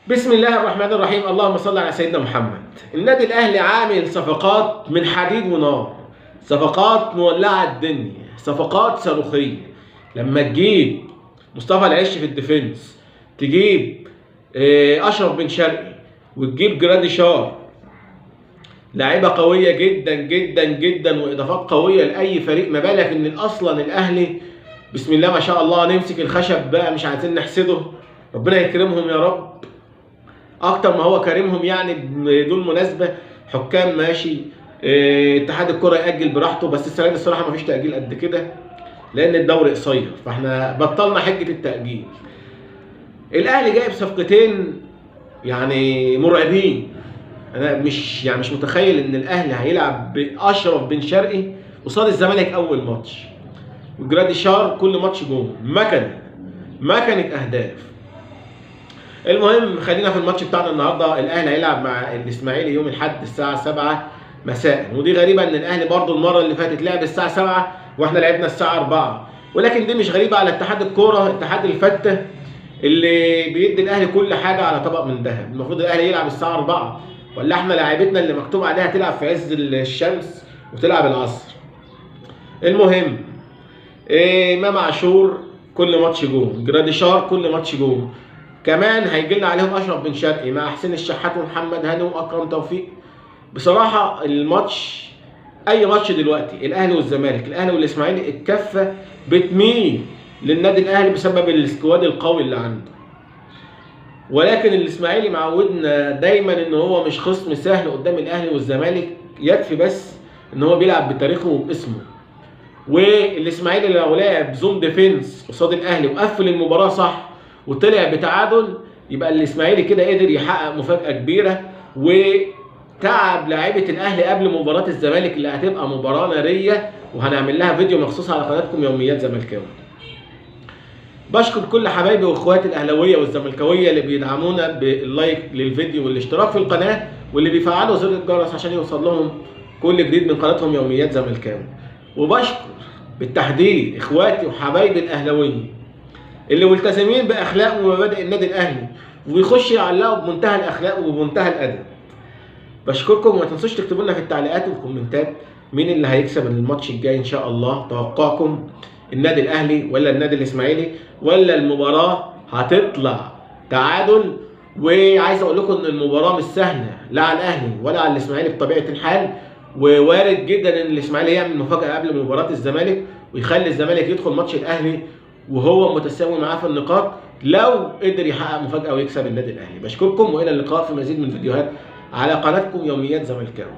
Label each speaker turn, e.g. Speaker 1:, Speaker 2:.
Speaker 1: بسم الله الرحمن الرحيم. اللهم صل على سيدنا محمد. النادي الاهلي عامل صفقات من حديد ونار، صفقات مولعه الدنيا، صفقات صاروخيه. لما تجيب مصطفى العش في الديفنس، تجيب اشرف بن شرقي، وتجيب جراديشار، لاعيبه قويه جدا جدا جدا واضافات قويه لاي فريق. ما بالك ان اصلا الاهلي بسم الله ما شاء الله، نمسك الخشب بقى، مش عايزين نحسده، ربنا يكرمهم يا رب اكتر ما هو كريمهم. يعني بدون مناسبه، حكام ماشي، اتحاد الكره ياجل براحته، بس السنه دي الصراحه مفيش تاجيل قد كده لان الدوري قصير، فاحنا بطلنا حجه التاجيل. الاهلي جايب صفقتين يعني مرعبين. انا مش متخيل ان الاهلي هيلعب باشرف بن شرقي قصاد الزمالك اول ماتش، وجراديشار كل ماتش جون، مكنه اهداف. المهم خلينا في الماتش بتاعنا النهارده. الاهلي هيلعب مع الاسماعيلي يوم الاحد الساعه 7 مساء، ودي غريبه ان الاهلي برضو المره اللي فاتت لعب الساعه 7 واحنا لعبنا الساعه 4، ولكن دي مش غريبه على اتحاد الكوره، اتحاد الفته اللي بيدي الاهلي كل حاجه على طبق من ذهب. المفروض الاهلي يلعب الساعه 4، ولا احنا لاعيبتنا اللي مكتوب عليها تلعب في عز الشمس وتلعب العصر؟ المهم امام عاشور كل ماتش جون، جراديشار كل ماتش جون، كمان هيجي لنا عليهم اشرف بن شرقي مع حسين الشحات ومحمد هاني واكرم توفيق. بصراحه الماتش، اي ماتش دلوقتي، الاهلي والزمالك، الاهلي والاسماعيلي، الكفه بتميل للنادي الاهلي بسبب السكواد القوي اللي عنده. ولكن الاسماعيلي معودنا دايما ان هو مش خصم سهل قدام الاهلي والزمالك، يكفي بس ان هو بيلعب بتاريخه وباسمه. والاسماعيلي لو لعب زون ديفنس قصاد الاهلي وقفل المباراه صح وطلع بتعادل، يبقى الاسماعيلي كده قدر يحقق مفاجاه كبيره. وتعب لاعيبه الاهلي قبل مباراه الزمالك اللي هتبقى مباراه ناريه، وهنعمل لها فيديو مخصوص على قناتكم يوميات زملكاوي. بشكر كل حبايبي واخواتي الاهلاويه والزملكاويه اللي بيدعمونا باللايك للفيديو والاشتراك في القناه، واللي بيفعلوا زر الجرس عشان يوصل لهم كل جديد من قناتهم يوميات زملكاوي. وبشكر بالتحديد اخواتي وحبايبي الاهلاويه اللي ملتزمين باخلاق ومبادئ النادي الاهلي، ويخش يعلقوا بمنتهى الاخلاق وبمنتهى الادب. بشكركم، وما تنسوش تكتبوا لنا في التعليقات والكومنتات مين اللي هيكسب الماتش الجاي ان شاء الله. توقعكم النادي الاهلي ولا النادي الاسماعيلي، ولا المباراه هتطلع تعادل؟ وعايز اقول لكم ان المباراه مش سهله لا على الاهلي ولا على الاسماعيلي بطبيعه الحال، ووارد جدا ان الاسماعيلي يعمل مفاجاه قبل مباراه الزمالك ويخلي الزمالك يدخل ماتش الاهلي وهو متساوي معاه في النقاط لو قدر يحقق مفاجاه ويكسب النادي الاهلي. بشكركم والى اللقاء في مزيد من فيديوهات على قناتكم يوميات زملكاوي.